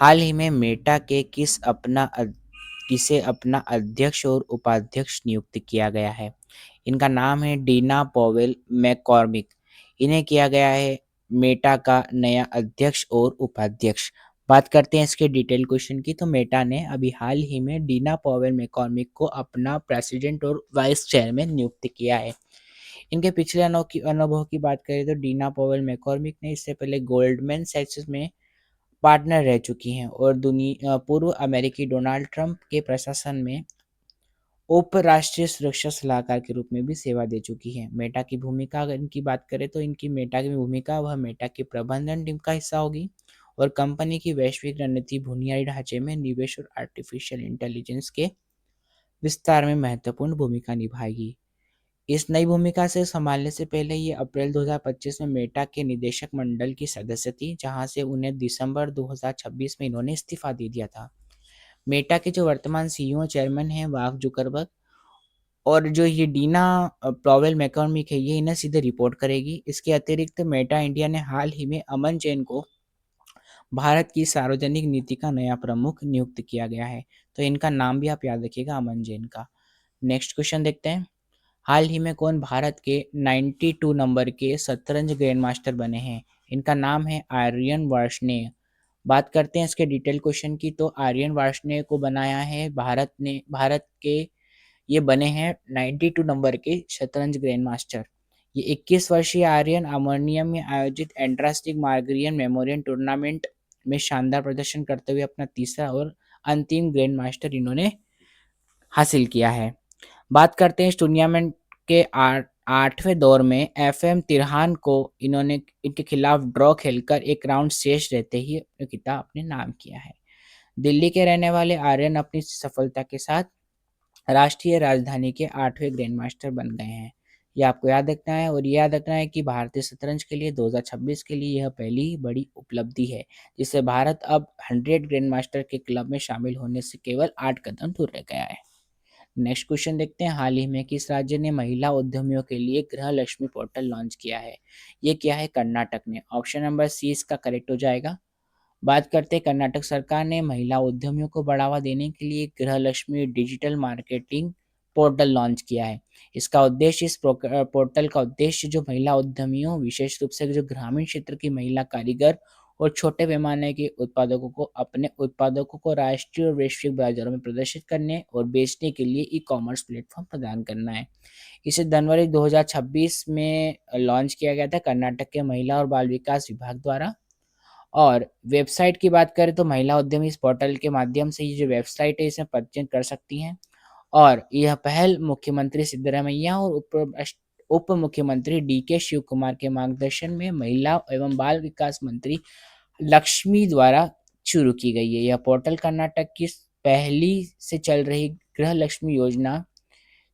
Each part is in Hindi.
हाल ही में मेटा के किसे अपना अध्यक्ष और उपाध्यक्ष नियुक्त किया गया है। इनका नाम है डीना पॉवेल मैककॉर्मिक। इन्हें किया गया है मेटा का नया अध्यक्ष और उपाध्यक्ष। बात करते हैं इसके डिटेल क्वेश्चन की, तो मेटा ने अभी हाल ही में डीना पॉवेल मैककॉर्मिक को अपना प्रेसिडेंट और वाइस चेयरमैन नियुक्त किया है। इनके पिछले अनुभव की बात करें तो डीना पॉवेल मैककॉर्मिक ने इससे पहले गोल्डमैन सैक्स में पार्टनर रह चुकी हैं और पूर्व अमेरिकी डोनाल्ड ट्रंप के प्रशासन में उप राष्ट्रीय सुरक्षा सलाहकार के रूप में भी सेवा दे चुकी है। मेटा की भूमिका अगर इनकी बात करें तो इनकी मेटा की भूमिका वह मेटा की प्रबंधन टीम का हिस्सा होगी और कंपनी की वैश्विक रणनीति, बुनियादी ढांचे में निवेश और आर्टिफिशियल इंटेलिजेंस के विस्तार में महत्वपूर्ण भूमिका निभाएगी। इस नई भूमिका से संभालने से पहले ये अप्रैल 2025 में मेटा के निदेशक मंडल की सदस्य थी, जहां से उन्हें दिसंबर 2026 में इन्होंने इस्तीफा दे दिया था। मेटा के जो वर्तमान सीईओ चेयरमैन हैं मार्क जुकरबर्ग, और जो ये डीना पॉवेल मैककॉर्मिक है ये इन्हें सीधे रिपोर्ट करेगी। इसके अतिरिक्त मेटा इंडिया ने हाल ही में अमन जैन को भारत की सार्वजनिक नीति का नया प्रमुख नियुक्त किया गया है, तो इनका नाम भी आप याद रखिएगा, अमन जैन का। नेक्स्ट क्वेश्चन देखते हैं। हाल ही में कौन भारत के 92 नंबर के शतरंज ग्रैंड मास्टर बने हैं? इनका नाम है आर्यन वार्ष्णेय। बात करते हैं इसके डिटेल क्वेश्चन की, तो आर्यन वार्ष्णेय को बनाया है भारत के ये बने हैं 92 नंबर के शतरंज ग्रैंड मास्टर। ये 21 वर्षीय आर्यन अर्मेनिया में आयोजित एंट्रास्टिक मार्गरियन मेमोरियल टूर्नामेंट में शानदार प्रदर्शन करते हुए अपना तीसरा और अंतिम ग्रैंड मास्टर इन्होंने हासिल किया है। बात करते हैं इस टूर्नामेंट के 8वें दौर में एफएम तिरहान को इन्होंने इनके खिलाफ ड्रॉ खेलकर एक राउंड शेष रहते ही अपना खिताब अपने नाम किया है। दिल्ली के रहने वाले आर्यन अपनी सफलता के साथ राष्ट्रीय राजधानी के 8वें ग्रैंड मास्टर बन गए हैं। ये आपको याद रखना है, और ये याद रखना है कि भारतीय शतरंज के लिए 2026 के लिए यह पहली बड़ी उपलब्धि है, जिससे भारत अब 100 ग्रैंड मास्टर के क्लब में शामिल होने से केवल 8 कदम दूर रह गया है। नेक्स्ट क्वेश्चन देखते हैं। हाल ही में किस राज्य ने महिला उद्यमियों के लिए गृह लक्ष्मी पोर्टल लॉन्च किया है? ये किया है कर्नाटक ने। ऑप्शन नंबर सी इसका करेक्ट हो जाएगा। बात करते हैं, कर्नाटक सरकार ने महिला उद्यमियों को बढ़ावा देने के लिए गृह Lakshmi digital marketing portal launch किया है। इस पोर्टल का उद्देश्य जो महिला उद्यमियों, विशेष रूप से जो ग्रामीण क्षेत्र की महिला कारीगर और छोटे पैमाने के उत्पादकों को अपने उत्पादकों को राष्ट्रीय और वैश्विक बाजारों में प्रदर्शित करने और बेचने के लिए ई कॉमर्स प्लेटफॉर्म प्रदान करना है। इसे जनवरी 2026 में लॉन्च किया गया था कर्नाटक के महिला और बाल विकास विभाग द्वारा। और वेबसाइट की बात करें तो महिला उद्यमी इस पोर्टल के माध्यम से ये जो वेबसाइट है इसमें पंजीयन कर सकती हैं, और यह पहल मुख्यमंत्री सिद्धरामैया और उप मुख्यमंत्री डीके शिव कुमार के मार्गदर्शन में महिला एवं बाल विकास मंत्री लक्ष्मी द्वारा शुरू की गई है। यह पोर्टल कर्नाटक की पहली से चल रही गृह लक्ष्मी योजना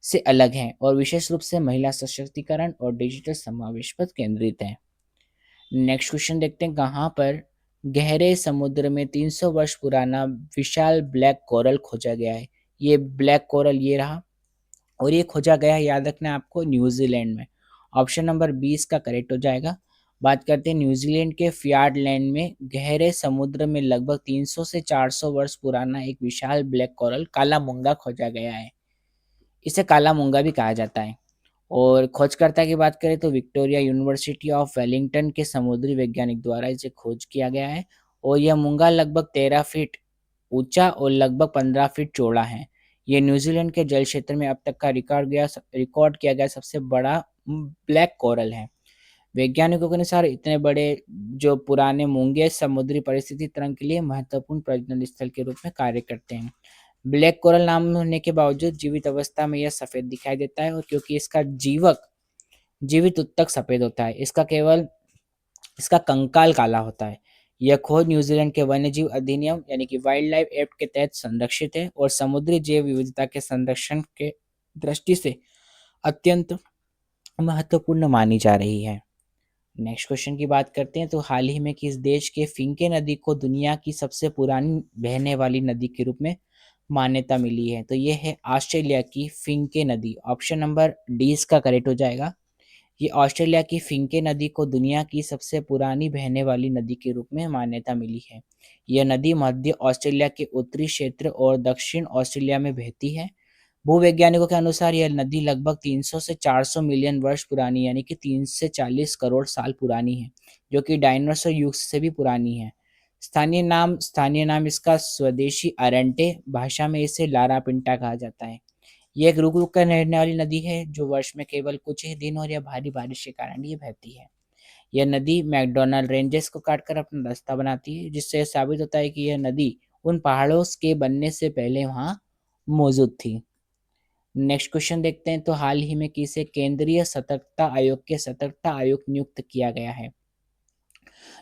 से अलग है और विशेष रूप से महिला सशक्तिकरण और डिजिटल समावेश पर केंद्रित है। नेक्स्ट क्वेश्चन देखते हैं। कहाँ पर गहरे समुद्र में 300 वर्ष पुराना विशाल ब्लैक कोरल खोजा गया है? ये ब्लैक कोरल ये रहा, और ये खोजा गया है, याद रखना है आपको, न्यूजीलैंड में। ऑप्शन नंबर 20 का करेक्ट हो जाएगा। बात करते हैं न्यूजीलैंड के फियार्डलैंड में गहरे समुद्र में लगभग 300 से 400 वर्ष पुराना एक विशाल ब्लैक कोरल काला मूंगा खोजा गया है। इसे काला मूंगा भी कहा जाता है। और खोजकर्ता की बात करें तो विक्टोरिया यूनिवर्सिटी ऑफ वेलिंगटन के समुद्री वैज्ञानिक द्वारा इसे खोज किया गया है, और यह मूंगा लगभग 13 फीट ऊंचा और लगभग 15 फीट चौड़ा है। ये न्यूजीलैंड के जल क्षेत्र में अब तक का रिकॉर्ड किया गया सबसे बड़ा ब्लैक कोरल है। वैज्ञानिकों के अनुसार इतने बड़े जो पुराने मूंगे समुद्री परिस्थिति तंत्र के लिए महत्वपूर्ण प्रजनन स्थल के रूप में कार्य करते हैं। ब्लैक कोरल नाम होने के बावजूद जीवित अवस्था में यह सफेद दिखाई देता है, और क्योंकि इसका जीवित उत्तक सफेद होता है, इसका कंकाल काला होता है। यह खोज न्यूजीलैंड के वन्यजीव अधिनियम यानी कि वाइल्ड लाइफ एक्ट के तहत संरक्षित है और समुद्री जैव विविधता के संरक्षण के दृष्टि से अत्यंत महत्वपूर्ण मानी जा रही है। नेक्स्ट क्वेश्चन की बात करते हैं, तो हाल ही में किस देश के फिंके नदी को दुनिया की सबसे पुरानी बहने वाली नदी के रूप में मान्यता मिली है? तो ये है ऑस्ट्रेलिया की फिंके नदी। ऑप्शन नंबर डी इसका करेक्ट हो जाएगा। ये ऑस्ट्रेलिया की फिंके नदी को दुनिया की सबसे पुरानी बहने वाली नदी के रूप में मान्यता मिली है। यह नदी मध्य ऑस्ट्रेलिया के उत्तरी क्षेत्र और दक्षिण ऑस्ट्रेलिया में बहती है। भूवैज्ञानिकों के अनुसार यह नदी लगभग 300 से 400 मिलियन वर्ष पुरानी यानी कि 3 से 40 करोड़ साल पुरानी है, जो कि डायनासोर युग से भी पुरानी है। स्थानीय नाम इसका स्वदेशी अरेंटे भाषा में इसे लारापिंटा कहा जाता है। ये एक रुक-रुक कर बहने वाली नदी है जो वर्ष में केवल कुछ ही दिन और या भारी बारिश के कारण ये बहती है। यह नदी मैकडॉनल्ड रेंजेस को काटकर अपना रास्ता बनाती है, जिससे यह साबित होता है कि यह नदी उन पहाड़ों के बनने से पहले वहाँ मौजूद थी। नेक्स्ट क्वेश्चन देखते हैं। तो हाल ही में किसे केंद्रीय सतर्कता आयोग के सतर्कता आयुक्त नियुक्त किया गया है?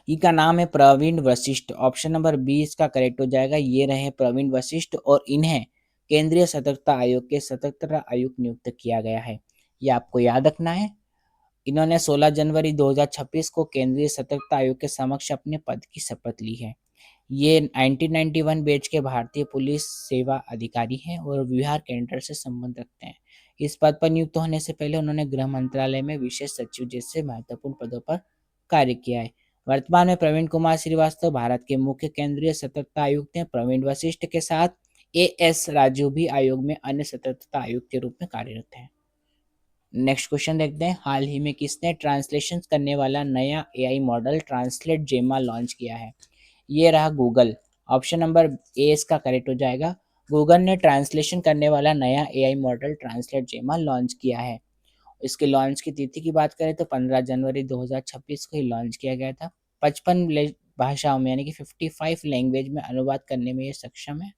इनका नाम है Praveen Vashisht. Option number B इसका करेक्ट हो जाएगा। ये रहे प्रवीण वशिष्ठ और इन्हें केंद्रीय सतर्कता आयोग के सतर्कता आयुक्त नियुक्त किया गया है। ये आपको याद रखना है। इन्होंने 16 जनवरी 2026 को केंद्रीय सतर्कता आयोग के समक्ष अपने पद की शपथ ली है। ये 1991 बैच के भारतीय पुलिस सेवा अधिकारी हैं और बिहार कैडर से संबंध रखते हैं। इस पद पर नियुक्त होने से पहले उन्होंने गृह मंत्रालय में विशेष सचिव जैसे महत्वपूर्ण पदों पर कार्य किया है। वर्तमान में प्रवीण कुमार श्रीवास्तव भारत के मुख्य केंद्रीय सतर्कता आयुक्त हैं। प्रवीण वशिष्ठ के साथ एएस राजू भी आयोग में अन्य सतर्कता आयुक्त के रूप में कार्यरत हैं। नेक्स्ट क्वेश्चन देखते हैं। हाल ही में किसने ट्रांसलेशन करने वाला नया एआई मॉडल ट्रांसलेट जेमा लॉन्च किया है? ये रहा गूगल। ऑप्शन नंबर ए इसका करेक्ट हो जाएगा। गूगल ने ट्रांसलेशन करने वाला नया एआई मॉडल ट्रांसलेट जेमा लॉन्च किया है। इसके लॉन्च की तिथि की बात करें तो 15 जनवरी 2026 को ही लॉन्च किया गया था। 55 भाषाओं में यानी कि 55 लैंग्वेज में अनुवाद करने में ये सक्षम है।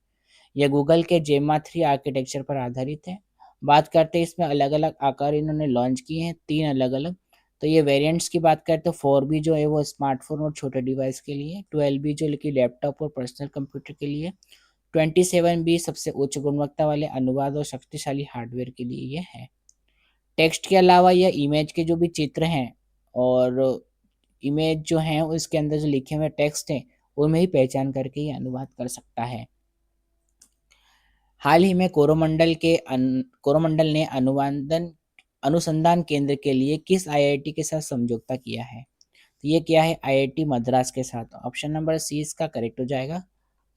यह गूगल के जेमा 3 आर्किटेक्चर पर आधारित है। बात करते हैं इसमें अलग अलग आकार इन्होंने लॉन्च किए हैं 3 अलग अलग। तो ये वेरिएंट्स की बात करें तो 4B जो है वो स्मार्टफोन और छोटे डिवाइस के लिए, 12B जो कि लैपटॉप और पर्सनल कंप्यूटर के लिए, 27B सबसे उच्च गुणवत्ता वाले अनुवाद और शक्तिशाली हार्डवेयर के लिए ये है। टेक्स्ट के अलावा यह इमेज के जो भी चित्र हैं और इमेज जो हैं उसके अंदर जो लिखे हुए टेक्स्ट हैं उनमें ही पहचान करके ये अनुवाद कर सकता है। हाल ही में कोरोमंडल ने अनुसंधान केंद्र के लिए किस आईआईटी के साथ समझौता किया है? तो ये किया है आईआईटी मद्रास के साथ। ऑप्शन नंबर सी इसका करेक्ट हो जाएगा।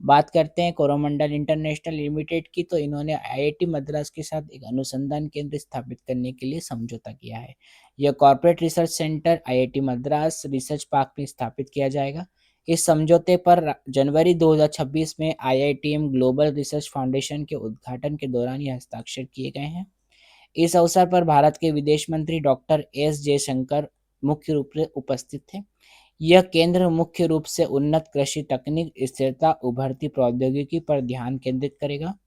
बात करते हैं कोरोमंडल इंटरनेशनल लिमिटेड की, तो इन्होंने आईआईटी मद्रास के साथ एक अनुसंधान केंद्र स्थापित करने के लिए समझौता किया है। यह corporate research centre IIT Madras research park में स्थापित किया जाएगा। इस समझौते पर जनवरी 2026 में आईआईटीएम ग्लोबल रिसर्च फाउंडेशन के उद्घाटन के दौरान ये हस्ताक्षर किए गए हैं। इस अवसर पर भारत के विदेश मंत्री डॉक्टर एस जयशंकर मुख्य रूप से उपस्थित थे। यह केंद्र मुख्य रूप से उन्नत कृषि तकनीक, स्थिरता, उभरती प्रौद्योगिकी पर ध्यान केंद्रित करेगा।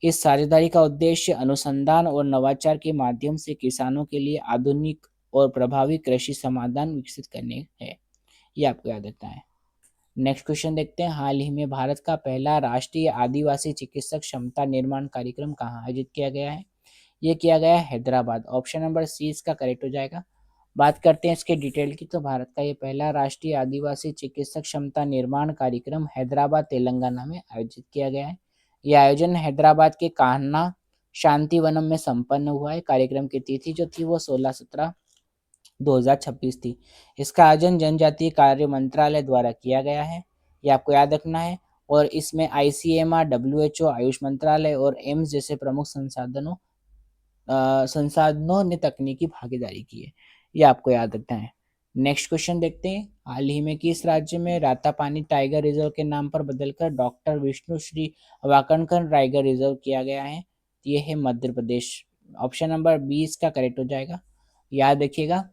इस साझेदारी का उद्देश्य अनुसंधान और नवाचार के माध्यम से किसानों के लिए आधुनिक और प्रभावी कृषि समाधान विकसित करने है। ये आपको याद रखना है। नेक्स्ट क्वेश्चन देखते हैं। हाल ही में भारत का पहला राष्ट्रीय आदिवासी चिकित्सक क्षमता निर्माण कार्यक्रम कहाँ आयोजित किया गया है? ये किया गया है हैदराबाद। ऑप्शन नंबर सी इसका करेक्ट हो जाएगा। बात करते हैं इसके डिटेल की, तो भारत का ये पहला राष्ट्रीय आदिवासी चिकित्सक क्षमता निर्माण कार्यक्रम हैदराबाद तेलंगाना में आयोजित किया गया है। यह आयोजन हैदराबाद के कान्हा शांतिवनम में संपन्न हुआ है। कार्यक्रम की तिथि जो थी वो 16/17/2026 थी। इसका आयोजन जनजातीय कार्य मंत्रालय द्वारा किया गया है। ये आपको याद रखना है। और इसमें आईसीएमआर, डब्ल्यूएचओ, आयुष मंत्रालय और एम्स जैसे प्रमुख संसाधनों ने तकनीकी भागीदारी की है। ये आपको याद रखना है। नेक्स्ट क्वेश्चन देखते हैं। हाल ही में किस राज्य में रातापानी टाइगर रिजर्व के नाम पर बदलकर doctor Vishnu Shri Wakankar tiger reserve किया गया है? ये है मध्य प्रदेश। ऑप्शन नंबर 20 का करेक्ट हो जाएगा। याद रखिएगा,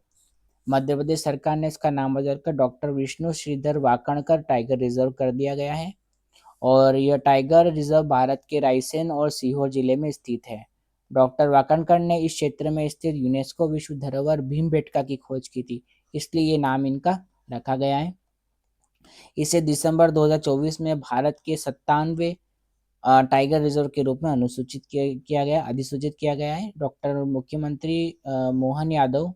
मध्य प्रदेश सरकार ने इसका नाम बदलकर doctor Vishnu Shridhar Wakankar tiger reserve कर दिया गया है। और यह टाइगर रिजर्व भारत के रायसेन और सीहोर जिले में स्थित है। डॉक्टर वाकणकर ने इस क्षेत्र में स्थित यूनेस्को विश्व धरोहर भीमबेटका की खोज की थी, इसलिए ये नाम इनका रखा गया है। इसे दिसंबर 2024 में भारत के 97वें टाइगर रिजर्व के रूप में अधिसूचित किया गया है। डॉक्टर मुख्यमंत्री मोहन यादव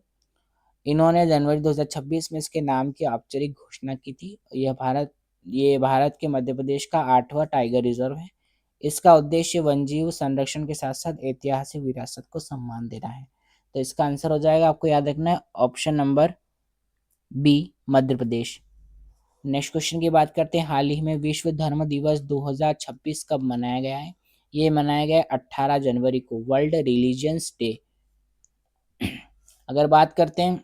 इन्होंने जनवरी 2026 में इसके नाम की औपचारिक घोषणा की थी। ये भारत के मध्य प्रदेश का 8वां टाइगर रिजर्व है। इसका उद्देश्य वन्यजीव संरक्षण के साथ साथ ऐतिहासिक विरासत को सम्मान देना है। तो इसका आंसर हो जाएगा, आपको याद रखना है, option number B, Madhya Pradesh. Next question की बात करते हैं, हाल ही में विश्व धर्म दिवस 2026 कब मनाया गया है? ये मनाया गया 18 जनवरी को, वर्ल्ड रिलीजियंस डे। अगर बात करते हैं,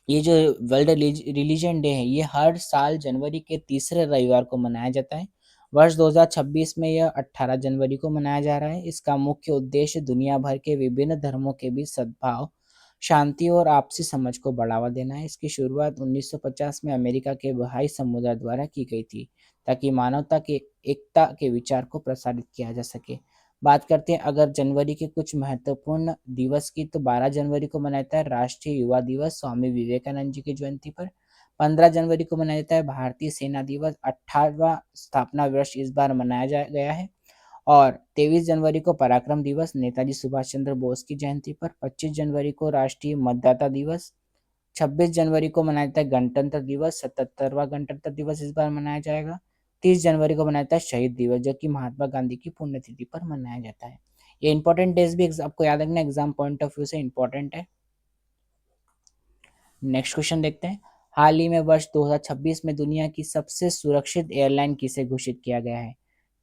ये जो वर्ल्ड रिलीजन डे है, ये हर साल जनवरी के तीसरे रविवार को मनाया जाता है। वर्ष 2026 में यह 18 जनवरी को मनाया जा रहा है। इसका मुख्य उद्देश्य दुनिया भर के विभिन्न धर्मों के बीच सद्भाव, शांति और आपसी समझ को बढ़ावा देना है। इसकी शुरुआत 1950 में अमेरिका के बहाई समुदाय द्वारा की गई थी, ताकि मानवता के एकता के विचार को प्रसारित किया जा सके। बात करते हैं अगर जनवरी के कुछ महत्वपूर्ण दिवस की, तो 12 जनवरी को मनाया जाता है राष्ट्रीय युवा दिवस, स्वामी विवेकानंद जी की जयंती पर। 15 जनवरी को मनाया जाता है भारतीय सेना दिवस, 18वां स्थापना वर्ष इस बार मनाया गया है। और 23 जनवरी को पराक्रम दिवस, नेताजी सुभाष चंद्र बोस की जयंती पर। 25 जनवरी को राष्ट्रीय मतदाता दिवस। 26 जनवरी को मनाया जाता है गणतंत्र दिवस, 77वां गणतंत्र दिवस इस बार मनाया जाएगा। 30 जनवरी को मनाया जाता है शहीद दिवस, जो कि महात्मा गांधी की पुण्यतिथि पर मनाया जाता है। ये इंपॉर्टेंट डेज भी आपको याद रखना, एग्जाम पॉइंट ऑफ व्यू से इंपॉर्टेंट है। नेक्स्ट क्वेश्चन देखते हैं, हाल ही में वर्ष 2026 में दुनिया की सबसे सुरक्षित एयरलाइन किसे घोषित किया गया है?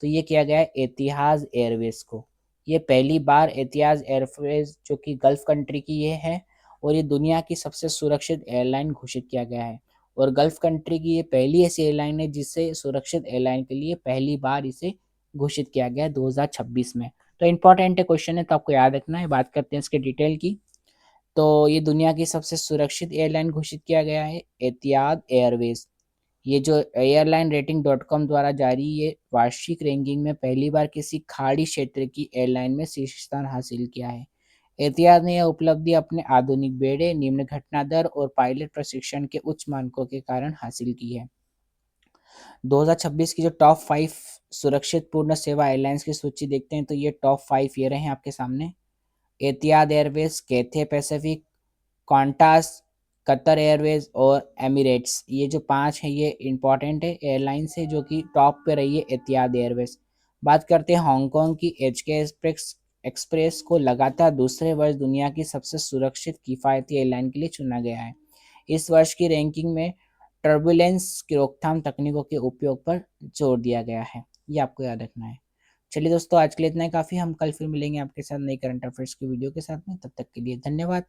तो ये किया गया है एतिहाद एयरवेज को। ये पहली बार एतिहाद एयरवेज, जो कि गल्फ कंट्री की ये है, और ये दुनिया की सबसे सुरक्षित एयरलाइन घोषित किया गया है। और गल्फ कंट्री की ये पहली ऐसी एयरलाइन है जिससे सुरक्षित एयरलाइन के लिए पहली बार इसे घोषित किया गया है 2026 में। तो इंपॉर्टेंट है क्वेश्चन है, तो आपको याद रखना है। बात करते हैं इसके डिटेल की, तो ये दुनिया की सबसे सुरक्षित एयरलाइन घोषित किया गया है एतिहाद एयरवेज। ये जो एयरलाइन रेटिंग डॉट कॉम द्वारा जारी ये वार्षिक रैंकिंग में पहली बार किसी खाड़ी क्षेत्र की एयरलाइन में शीर्ष स्थान हासिल किया है। एतिहाद ने यह उपलब्धि अपने आधुनिक बेड़े, निम्न घटना दर और पायलट प्रशिक्षण के उच्च मानकों के कारण हासिल की है। 2026 की जो टॉप 5 सुरक्षित पूर्ण सेवा एयरलाइंस की सूची देखते हैं, तो ये टॉप 5 ये रहे आपके सामने। Etihad Airways, Cathay Pacific, Qantas, Qatar Airways और एमिरेट्स। ये जो 5 है ये इंपॉर्टेंट है एयरलाइंस है, जो कि टॉप पे रही है एतिहाद एयरवेज। बात करते हैं हांगकांग की, एचके एक्सप्रेस को लगातार दूसरे वर्ष दुनिया की सबसे सुरक्षित किफ़ायती एयरलाइन के लिए चुना गया है। इस वर्ष की रैंकिंग में टर्बुलेंस की रोकथाम तकनीकों के उपयोग पर जोर दिया गया है, ये आपको याद रखना है। चलिए दोस्तों, आज के लिए इतना ही काफ़ी। हम कल फिर मिलेंगे आपके साथ नई करंट अफेयर्स की वीडियो के साथ में। तब तक के लिए धन्यवाद।